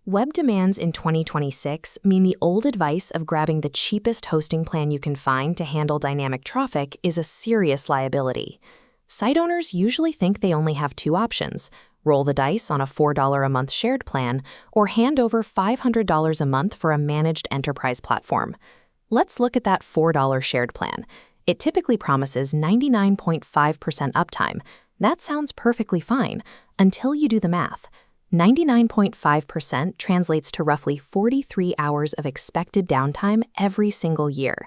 Web demands in 2026 mean the old advice of grabbing the cheapest hosting plan you can find to handle dynamic traffic is a serious liability. Site owners usually think they only have two options: roll the dice on a $4 a month shared plan, or hand over $500 a month for a managed enterprise platform. Let's look at that $4 shared plan. It typically promises 99.5% uptime. That sounds perfectly fine, until you do the math. 99.5% translates to roughly 43 hours of expected downtime every single year.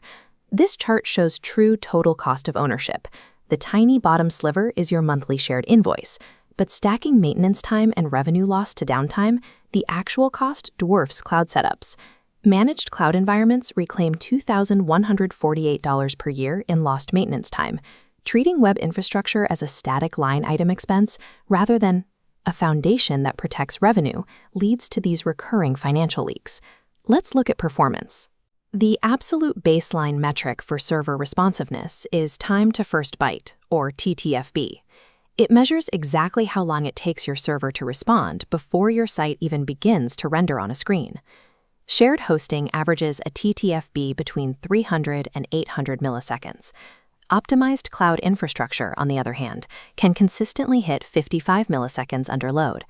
This chart shows true total cost of ownership. The tiny bottom sliver is your monthly shared invoice, but stacking maintenance time and revenue loss to downtime, the actual cost dwarfs cloud setups. Managed cloud environments reclaim $2,148 per year in lost maintenance time. Treating web infrastructure as a static line item expense rather than a foundation that protects revenue leads to these recurring financial leaks. Let's look at performance. The absolute baseline metric for server responsiveness is time to first byte, or TTFB. It measures exactly how long it takes your server to respond before your site even begins to render on a screen. Shared hosting averages a TTFB between 300 and 800 milliseconds. Optimized cloud infrastructure, on the other hand, can consistently hit 55 milliseconds under load.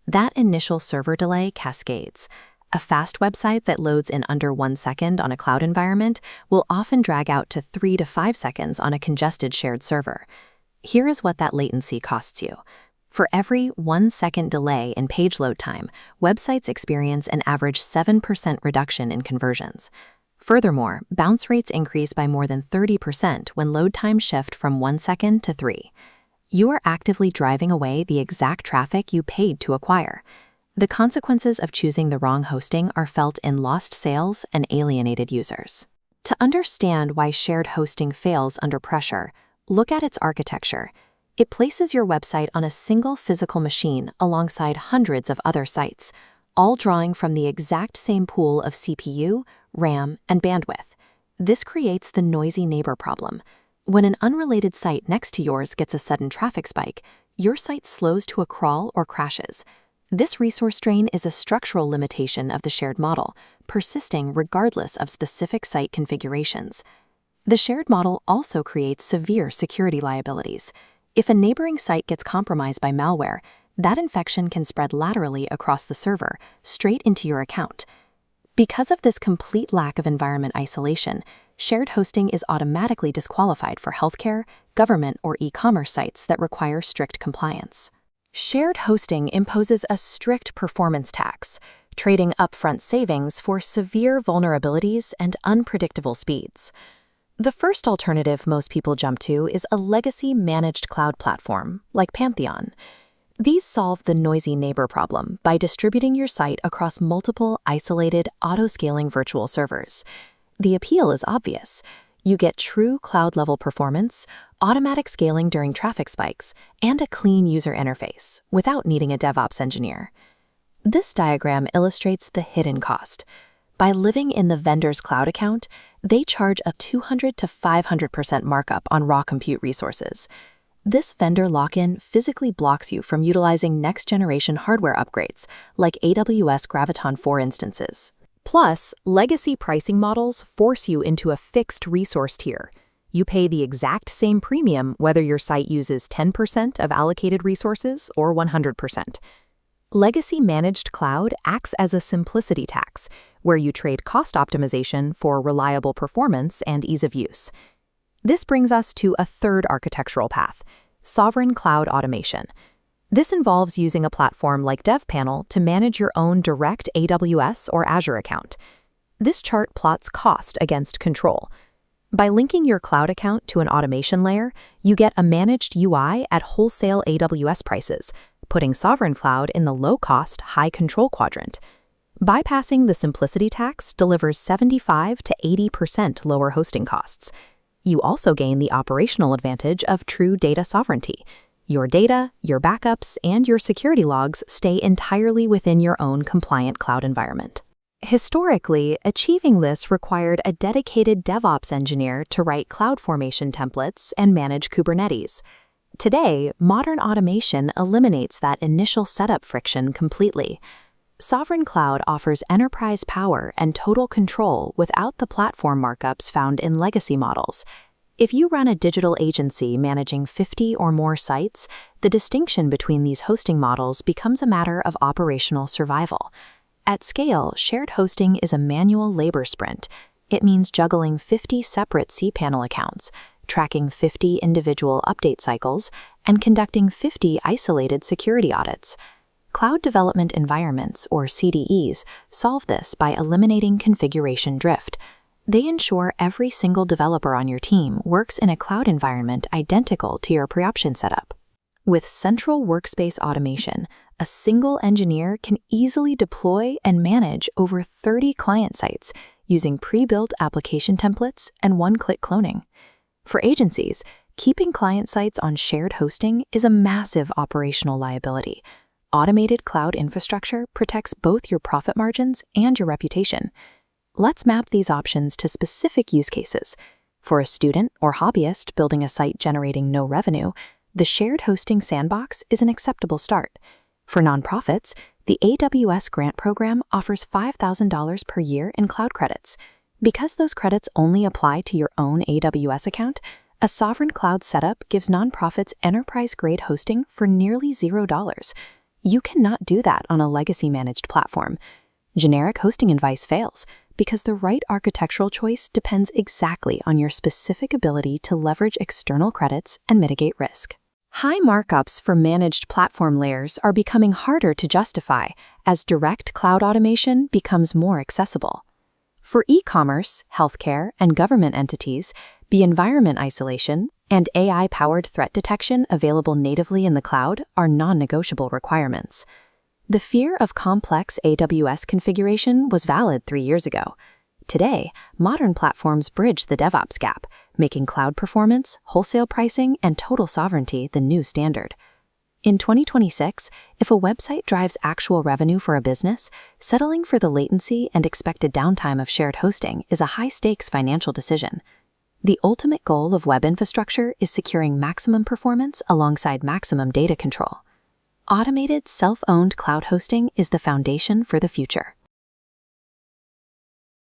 That initial server delay cascades. A fast website that loads in under 1 second on a cloud environment will often drag out to 3 to 5 seconds on a congested shared server. Here is what that latency costs you. For every 1 second delay in page load time, websites experience an average 7% reduction in conversions. Furthermore, bounce rates increase by more than 30% when load times shift from 1 second to 3. You are actively driving away the exact traffic you paid to acquire. The consequences of choosing the wrong hosting are felt in lost sales and alienated users. To understand why shared hosting fails under pressure, look at its architecture. It places your website on a single physical machine alongside hundreds of other sites, all drawing from the exact same pool of CPU, RAM, and bandwidth. This creates the noisy neighbor problem. When an unrelated site next to yours gets a sudden traffic spike, your site slows to a crawl or crashes. This resource drain is a structural limitation of the shared model, persisting regardless of specific site configurations. The shared model also creates severe security liabilities. If a neighboring site gets compromised by malware, that infection can spread laterally across the server, straight into your account. Because of this complete lack of environment isolation, shared hosting is automatically disqualified for healthcare, government, or e-commerce sites that require strict compliance. Shared hosting imposes a strict performance tax, trading upfront savings for severe vulnerabilities and unpredictable speeds. The first alternative most people jump to is a legacy managed cloud platform, like Pantheon. These solve the noisy neighbor problem by distributing your site across multiple isolated, auto-scaling virtual servers. The appeal is obvious. You get true cloud-level performance, automatic scaling during traffic spikes, and a clean user interface without needing a DevOps engineer. This diagram illustrates the hidden cost. By living in the vendor's cloud account, they charge a 200 to 500% markup on raw compute resources. This vendor lock-in physically blocks you from utilizing next-generation hardware upgrades, like AWS Graviton 4 instances. Plus, legacy pricing models force you into a fixed resource tier. You pay the exact same premium whether your site uses 10% of allocated resources or 100%. Legacy managed cloud acts as a simplicity tax, where you trade cost optimization for reliable performance and ease of use. This brings us to a third architectural path: sovereign cloud automation. This involves using a platform like DevPanel to manage your own direct AWS or Azure account. This chart plots cost against control. By linking your cloud account to an automation layer, you get a managed UI at wholesale AWS prices, putting sovereign cloud in the low-cost, high-control quadrant. Bypassing the simplicity tax delivers 75 to 80% lower hosting costs. You also gain the operational advantage of true data sovereignty. Your data, your backups, and your security logs stay entirely within your own compliant cloud environment. Historically, achieving this required a dedicated DevOps engineer to write CloudFormation templates and manage Kubernetes. Today, modern automation eliminates that initial setup friction completely. Sovereign cloud offers enterprise power and total control without the platform markups found in legacy models. If you run a digital agency managing 50 or more sites, the distinction between these hosting models becomes a matter of operational survival. At scale, shared hosting is a manual labor sprint. It means juggling 50 separate cPanel accounts, tracking 50 individual update cycles, and conducting 50 isolated security audits. Cloud Development Environments, or CDEs, solve this by eliminating configuration drift. They ensure every single developer on your team works in a cloud environment identical to your pre-option setup. With central workspace automation, a single engineer can easily deploy and manage over 30 client sites using pre-built application templates and one-click cloning. For agencies, keeping client sites on shared hosting is a massive operational liability. Automated cloud infrastructure protects both your profit margins and your reputation. Let's map these options to specific use cases. For a student or hobbyist building a site generating no revenue, the shared hosting sandbox is an acceptable start. For nonprofits, the AWS grant program offers $5,000 per year in cloud credits. Because those credits only apply to your own AWS account, a sovereign cloud setup gives nonprofits enterprise-grade hosting for nearly $0. You cannot do that on a legacy-managed platform. Generic hosting advice fails because the right architectural choice depends exactly on your specific ability to leverage external credits and mitigate risk. High markups for managed platform layers are becoming harder to justify as direct cloud automation becomes more accessible. For e-commerce, healthcare, and government entities, the environment isolation and AI-powered threat detection available natively in the cloud are non-negotiable requirements. The fear of complex AWS configuration was valid 3 years ago. Today, modern platforms bridge the DevOps gap, making cloud performance, wholesale pricing, and total sovereignty the new standard. In 2026, if a website drives actual revenue for a business, settling for the latency and expected downtime of shared hosting is a high-stakes financial decision. The ultimate goal of web infrastructure is securing maximum performance alongside maximum data control. Automated, self-owned cloud hosting is the foundation for the future.